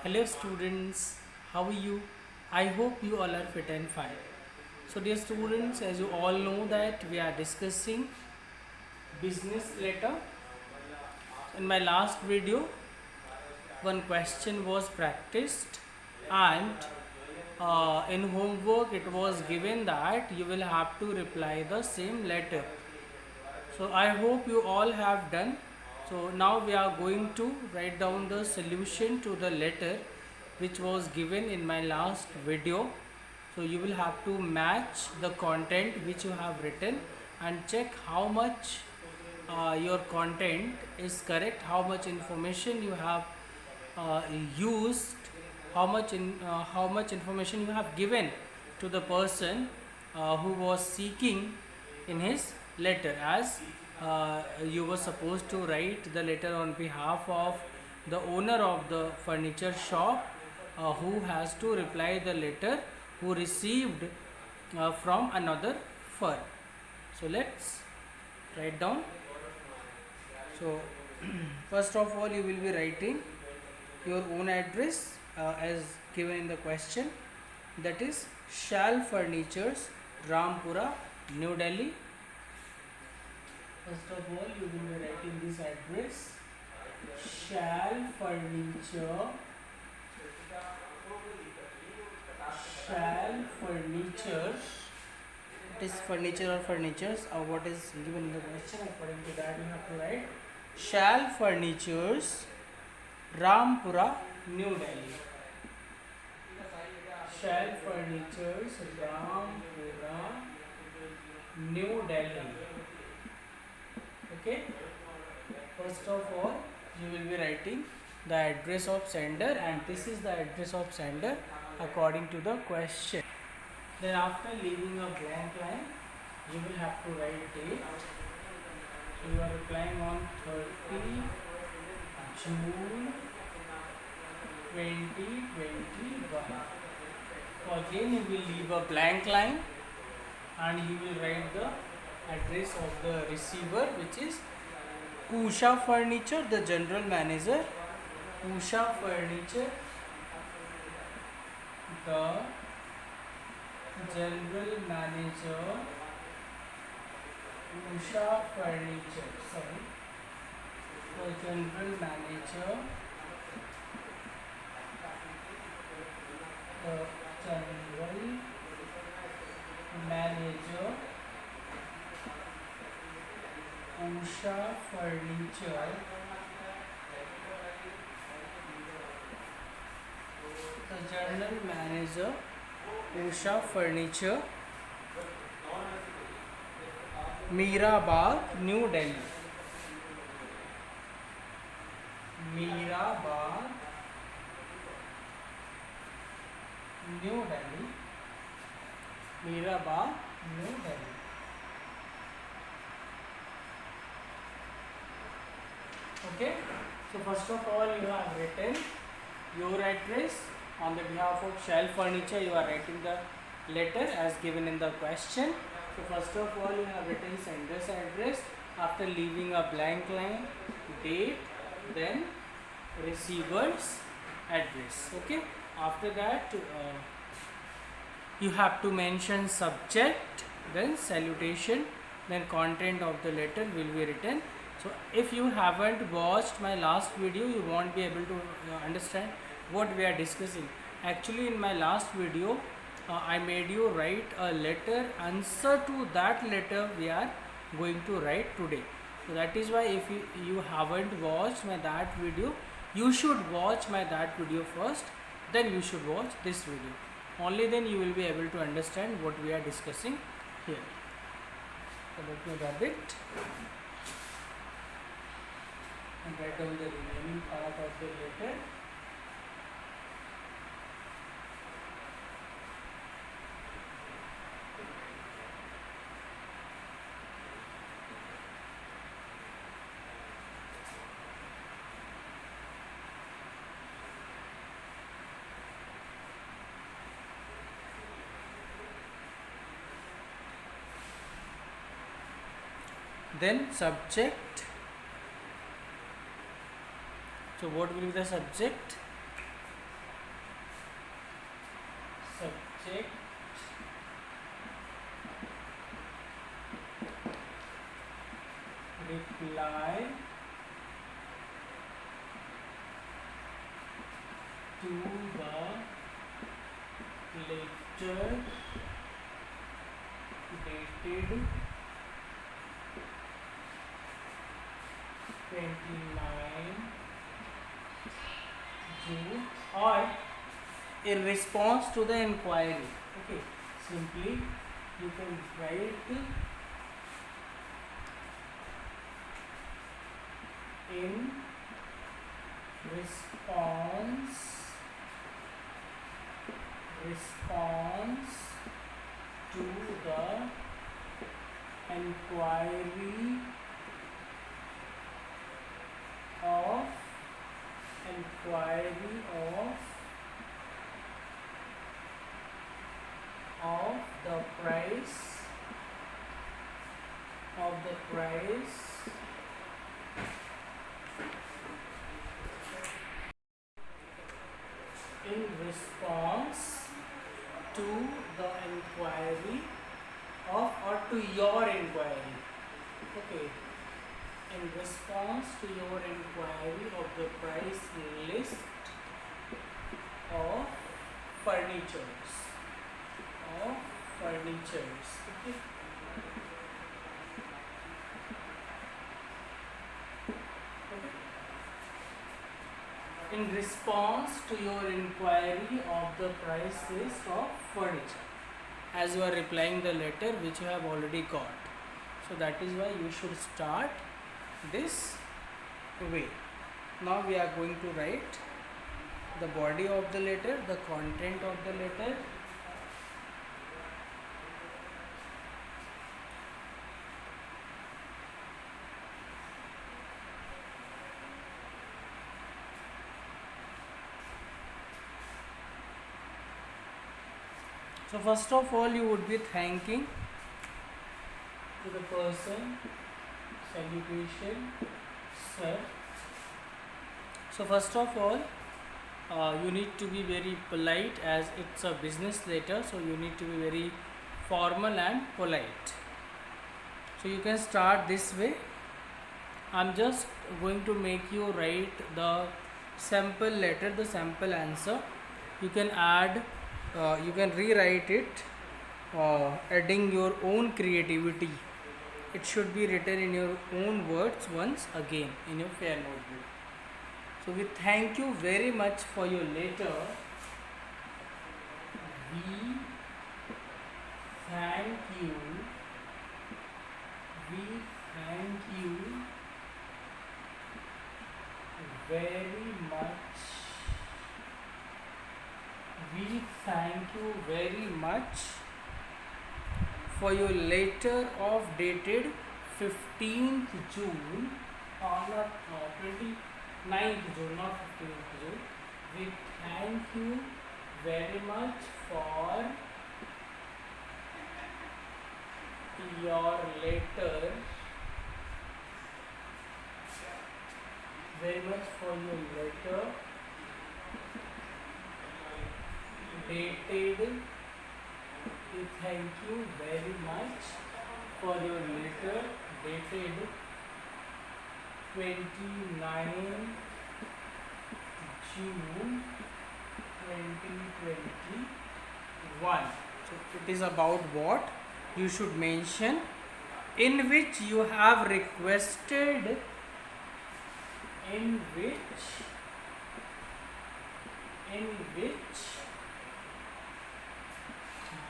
Hello students, how are you? I hope you all are fit and fine. So dear students, as you all know that we are discussing business letter. In my last video, one question was practiced and in homework it was given that you will have to reply the same letter. So I hope you all have done. So now we are going to write down the solution to the letter which was given in my last video. So you will have to match the content which you have written and check how much your content is correct, how much information you have used, how much information you have given to the person who was seeking in his letter, as you were supposed to write the letter on behalf of the owner of the furniture shop who has to reply the letter who received from another firm. So let's write down. So first of all you will be writing your own address as given in the question, that is Shal Furnitures, Rampura, New Delhi. First of all you will be writing this address, Shal Furniture, Shal Furnitures. It is furniture or furnitures, or what is given in the question. According to that you have to write Shal Furnitures, Rampura, New Delhi. Shal Furnitures, Rampura, New Delhi. Okay. First of all, you will be writing the address of sender, and this is the address of sender according to the question. Then after leaving a blank line, you will have to write date. So you are replying on 30 June 2021. So again you will leave a blank line and you will write the address of the receiver, which is Usha Furniture, the general manager. Usha Furniture, the general manager. Usha Furniture, sorry, the general manager, the general manager, Usha Furniture, the general manager, Usha Furniture, Meerabad, New Delhi. Meerabad, New Delhi. Meerabad, New Delhi. Okay. So first of all you have written your address on the behalf of Shell Furniture. You are writing the letter as given in the question. So first of all you have written sender's address, after leaving a blank line, date, then receiver's address. Okay. After that you have to mention subject, then salutation, then content of the letter will be written. So if you haven't watched my last video, you won't be able to understand what we are discussing. Actually in my last video I made you write a letter answer to that letter we are going to write today. So that is why if you haven't watched my that video, you should watch my that video first, then you should watch this video. Only then you will be able to understand what we are discussing here. So let me grab it and write down the remaining part of the letter. Then subject. So what will be the subject? check reply to the letter dated 29 June or in response to the inquiry. Okay, simply you can write in response to the inquiry of the price in response to the inquiry of or to your inquiry. Okay, in response to your inquiry of the price list of furnitures. Okay. In response to your inquiry of the price list of furniture, as you are replying the letter which you have already got. So that is why you should start this way. Now we are going to write the body of the letter, the content of the letter. So first of all, you would be thanking to the person, salutation, sir. So first of all, you need to be very polite as it's a business letter, so you need to be very formal and polite. So you can start this way. I'm just going to make you write the sample letter, the sample answer. You can add, you can rewrite it, adding your own creativity. It should be written in your own words once again in your fair notebook. So we thank you very much for your letter. We thank you very much. We thank you very much for your letter of dated 15th June or not 29th June, not 15th June. We thank you very much for your letter. Very much for your letter dated. We thank you very much for your letter dated 29 June 2021. So it is about what you should mention, in which you have requested, in which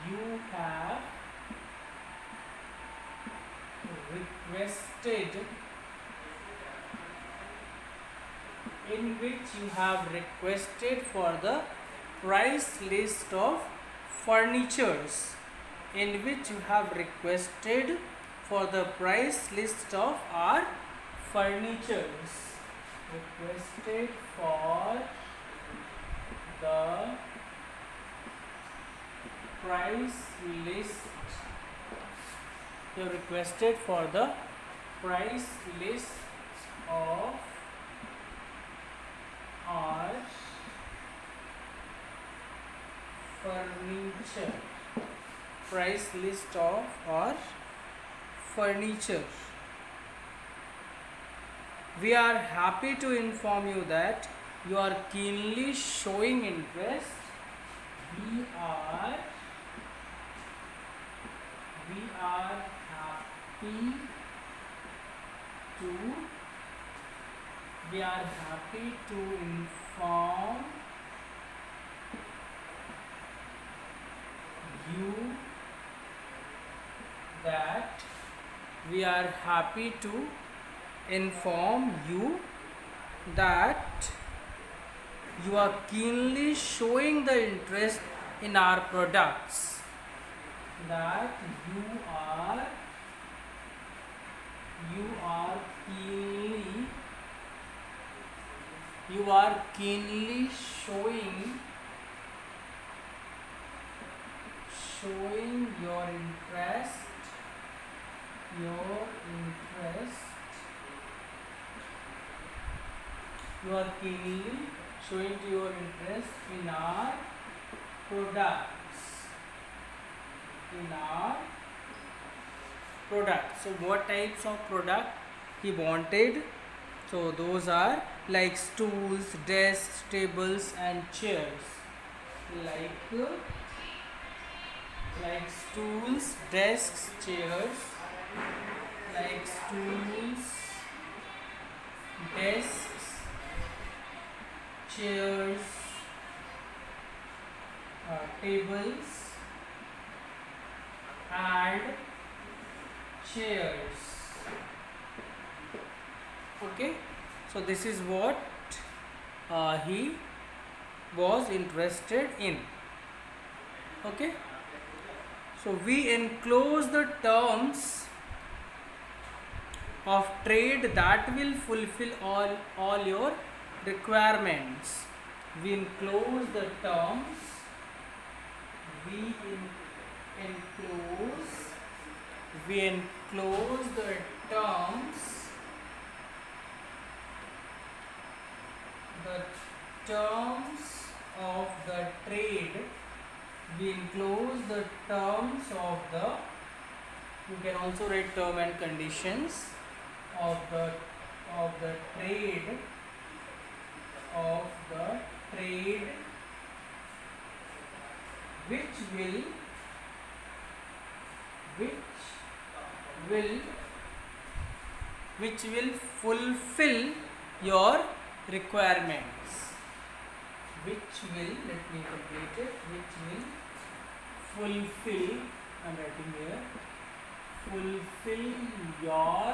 you have requested, for the price list of furnitures, in which you have requested for the price list of our furnitures. Requested for the price list. You requested for the price list of our furniture. furniture. Price list of our furniture. We are happy to inform you that you are keenly showing interest. We are happy to inform you that we are happy to inform you that you are keenly showing the interest in our products. That you are keenly showing your interest you are keenly showing your interest in our products. So what types of product he wanted? So those are like stools, desks, tables and chairs. Like stools, desks, chairs. Like stools, desks, chairs, tables and chairs. Okay, so this is what he was interested in. Okay, so we enclose the terms of trade that will fulfill all your requirements. We enclose the terms. We enclose the terms. The terms of the trade. We enclose the terms of the. You can also write term and conditions of the trade. Which will fulfill your requirements. Which will fulfill. I'm writing here. Fulfill your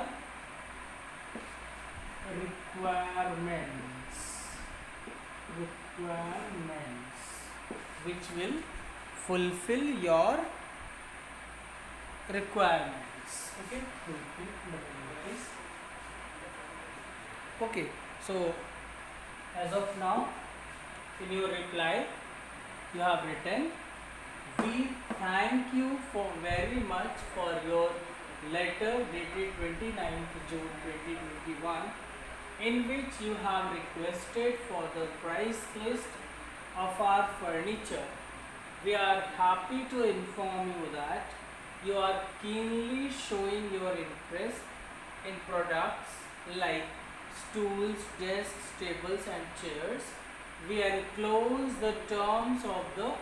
requirements. Which will fulfill your requirements. Okay, so as of now, in your reply, you have written, we thank you very much for your letter dated 29th June 2021, in which you have requested for the price list of our furniture. We are happy to inform you that you are keenly showing your interest in products like stools, desks, tables and chairs. We enclose the terms of the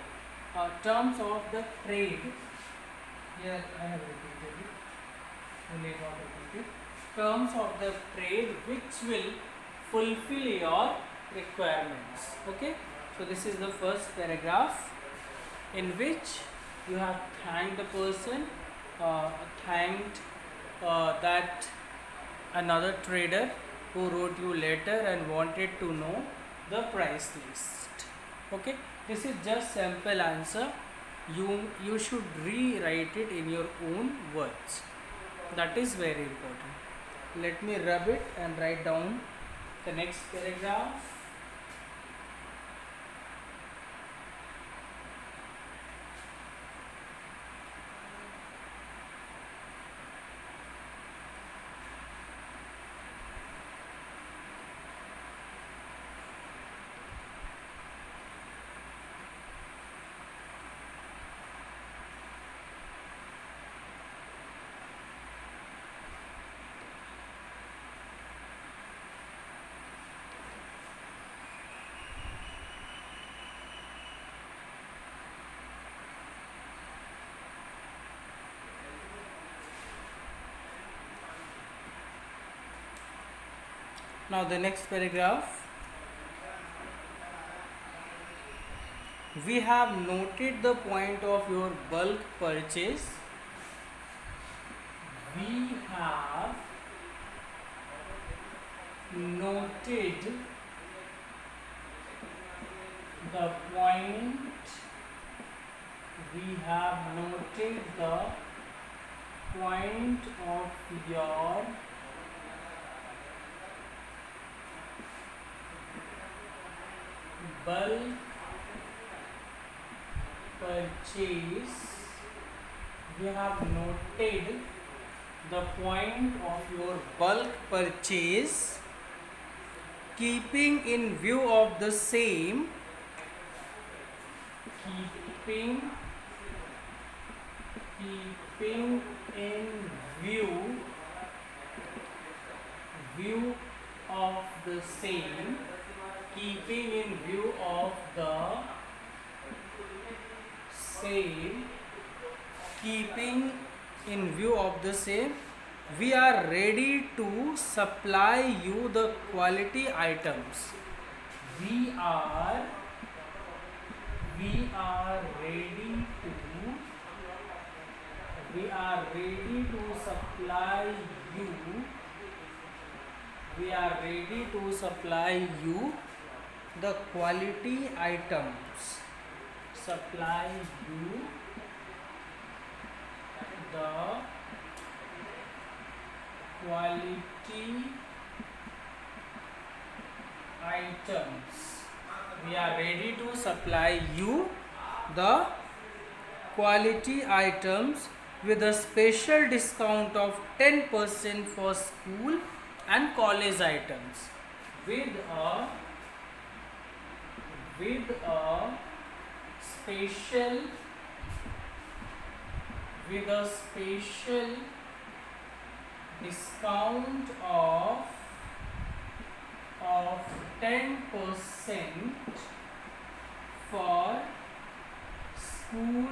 trade. Here I have repeated it. Only not repeated. Terms of the trade which will fulfill your requirements. Okay. So this is the first paragraph, in which you have thanked the person, that another trader who wrote you letter and wanted to know the price list. Okay, this is just sample answer. You should rewrite it in your own words. That is very important. Let me rub it and write down the next paragraph. Now the next paragraph, we have noted the point of your bulk purchase. We have noted the point, we have noted the point of your bulk purchase. We have noted the point of your bulk purchase, keeping in view of the same, keeping in view of the same, keeping in view of the same, keeping in view of the same, we are ready to supply you the quality items. We are ready to supply you, we are ready to supply you the quality items, supply you the quality items. We are ready to supply you the quality items with a special discount of 10% for school and college items, with a special discount of 10% for school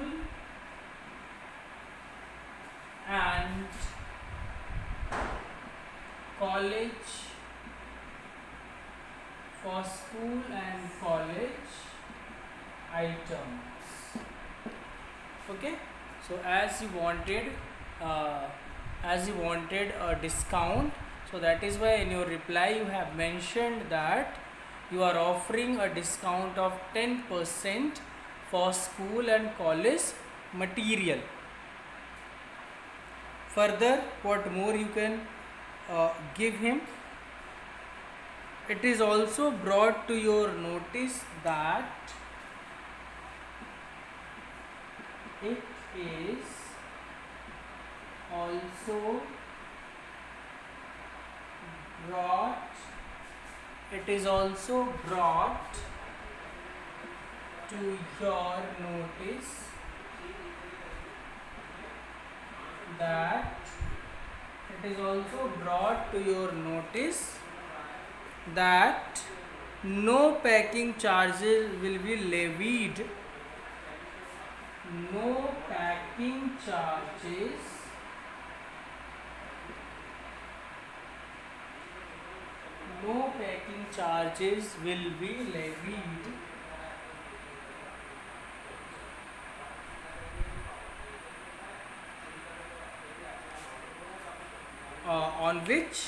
and college, for school and college items. Okay, so as you wanted a discount, so that is why in your reply you have mentioned that you are offering a discount of 10% for school and college material. Further, what more you can give him? It is also brought to your notice that it is also brought to your notice that it is also brought to your notice that no packing charges will be levied, no packing charges will be levied on which,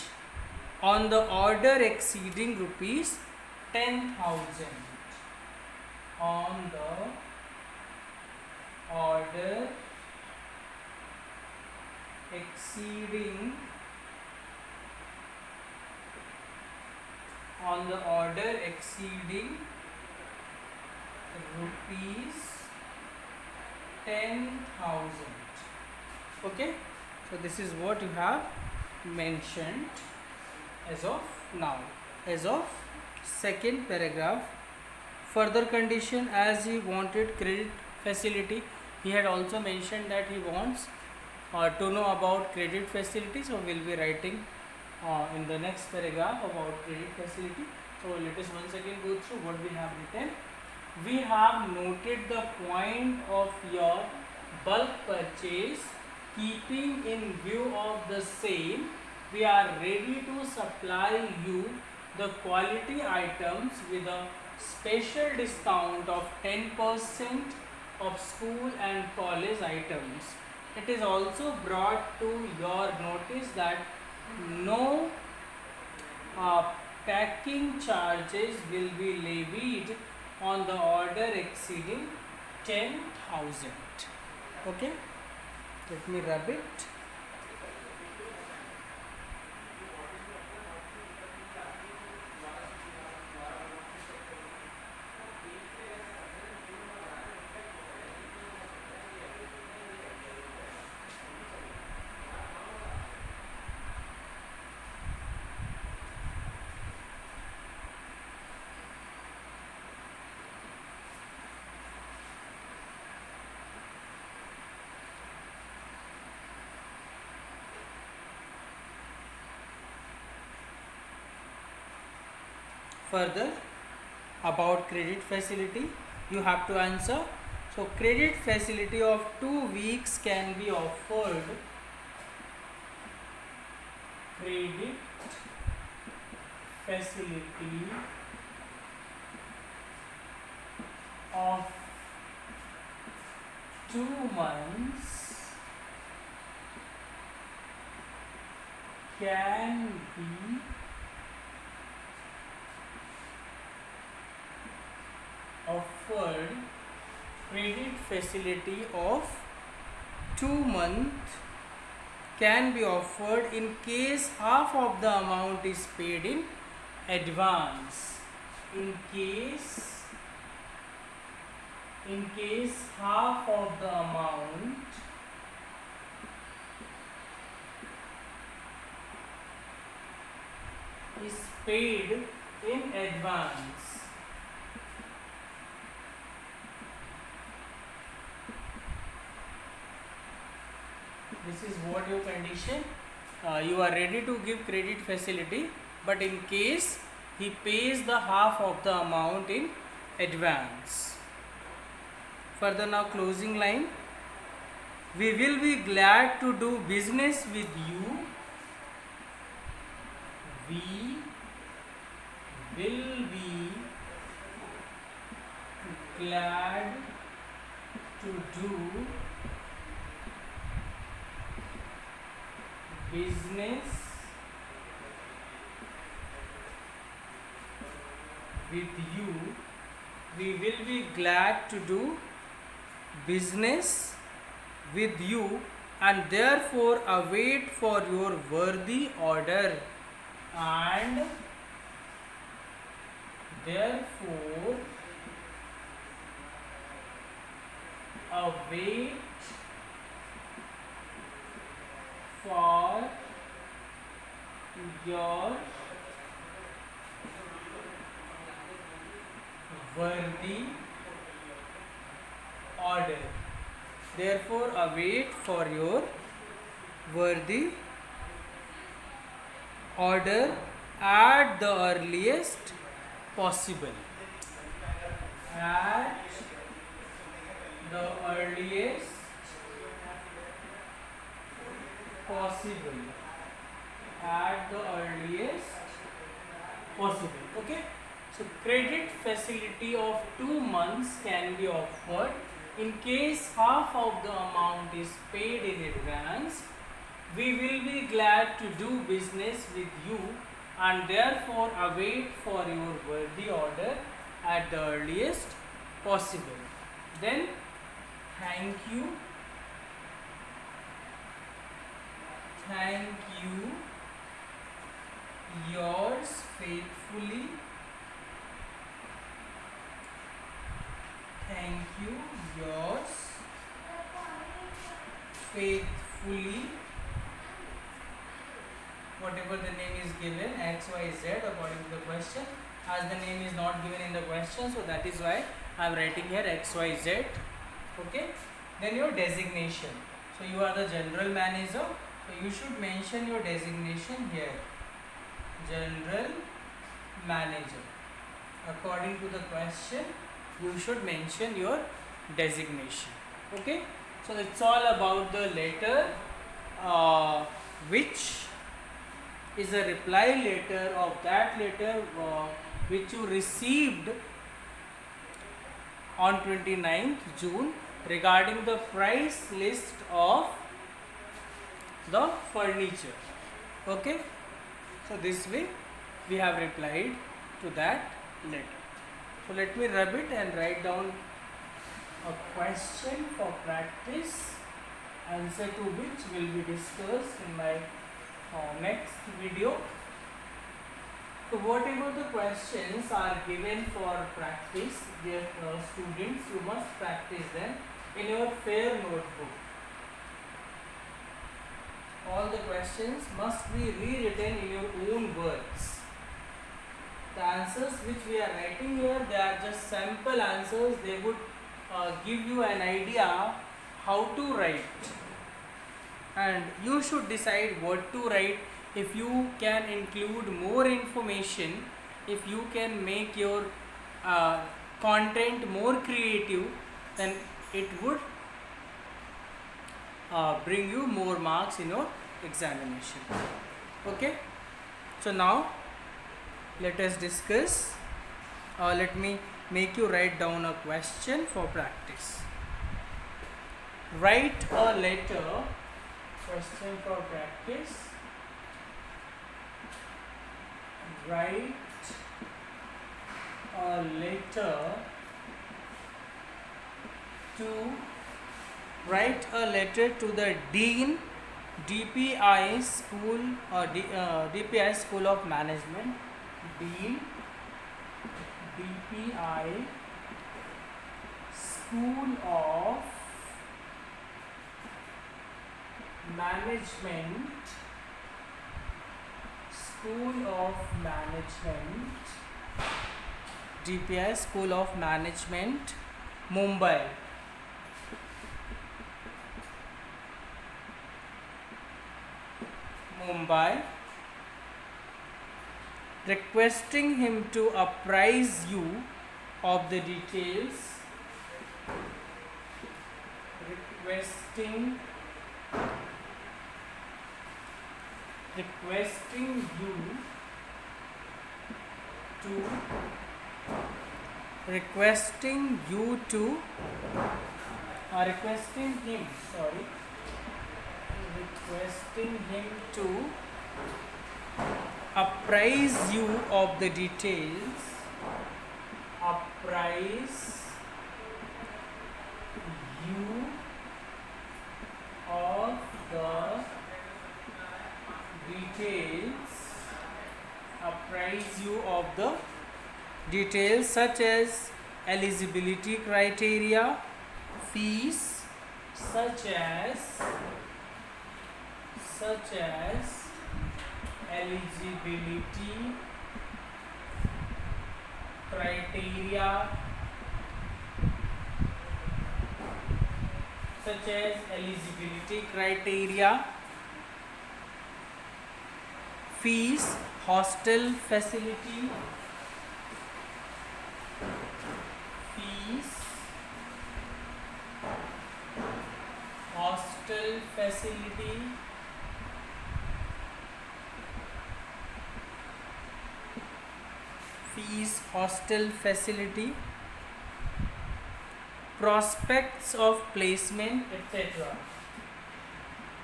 on the order exceeding rupees 10,000, on the order exceeding rupees 10,000. Okay, so this is what you have mentioned as of now. As of second paragraph, further condition, as he wanted credit facility, he had also mentioned that he wants to know about credit facility, so we'll be writing in the next paragraph about credit facility. So let us once again go through what we have written. We have noted the point of your bulk purchase, keeping in view of the same, we are ready to supply you the quality items with a special discount of 10% of school and college items. It is also brought to your notice that no packing charges will be levied on the order exceeding 10,000. Okay, let me rub it. Further, about credit facility, you have to answer. So, credit facility of 2 weeks can be offered. Credit facility of 2 months can be offered. Credit facility of 2 months can be offered in case half of the amount is paid in advance. In case half of the amount is paid in advance. This is what your condition. You are ready to give credit facility, but in case he pays the half of the amount in advance. Further, now closing line. We will be glad to do business with you. We will be glad to do business with you. We will be glad to do business with you and therefore await for your worthy order, and therefore await for your worthy order. Therefore await for your worthy order at the earliest possible. At the earliest possible. At the earliest possible. Okay. So credit facility of 2 months can be offered in case half of the amount is paid in advance. We will be glad to do business with you and therefore await for your worthy order at the earliest possible. Then thank you. Thank you. Yours faithfully. Thank you. Yours faithfully. Whatever the name is given, X, Y, Z according to the question. As the name is not given in the question, so that is why I am writing here X, Y, Z. Okay. Then your designation. So you are the general manager. So you should mention your designation here. General manager. According to the question, you should mention your designation. Okay. So it's all about the letter which is a reply letter of that letter which you received on 29th June regarding the price list of the furniture. Okay, so this way we have replied to that letter. So let me rub it and write down a question for practice, answer to which will be discussed in my next video. So whatever the questions are given for practice, dear students, you must practice them in your fair notebook. All the questions must be rewritten in your own words. The answers which we are writing here, they are just sample answers. They would give you an idea how to write, and you should decide what to write. If you can include more information, if you can make your content more creative, then it would bring you more marks in your examination. Okay, so now let us discuss. Let me make you write down a question for practice. Write a letter. Question for practice. Write a letter to the Dean, DPI School DPI School of Management. Dean, DPI School of Management, DPI School of Management, Mumbai. Requesting him to apprise you of the details. Requesting him to apprise you of the details. Apprise you of the details such as eligibility criteria, fees, such as eligibility criteria, fees, hostel facility, hostel facility, prospects of placement, etc.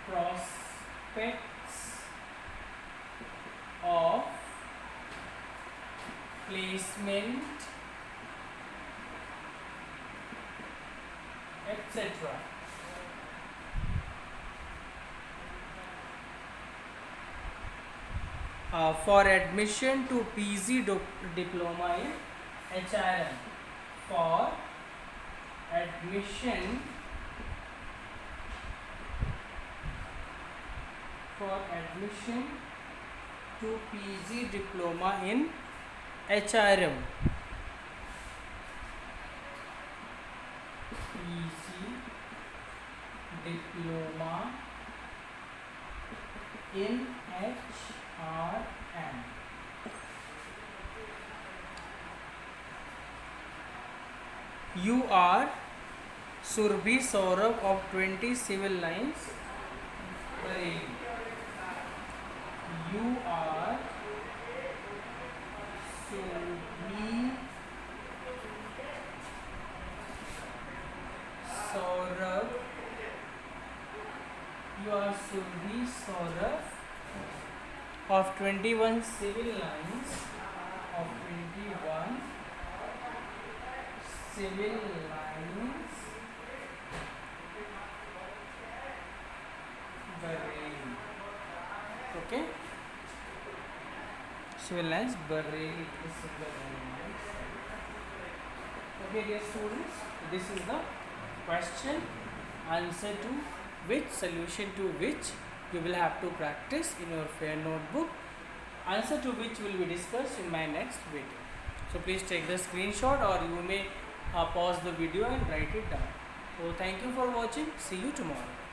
Prospects of placement, etc. For admission to PG diploma in HRM. For admission to PG diploma in HRM. PG diploma in HRM. You are Surbhi Saurabh of 20 Civil Lines, Bareilly. You are Subi, Saurabh. You are Subi Saurabh of 21 civil lines. Of 21 civil lines, Bareilly. Okay. Civil lines, Bareilly. This is the lines. Okay, dear students, this is the question, answer to which, solution to which you will have to practice in your fair notebook, answer to which will be discussed in my next video. So please take the screenshot, or you may pause the video and write it down. So thank you for watching. See you tomorrow.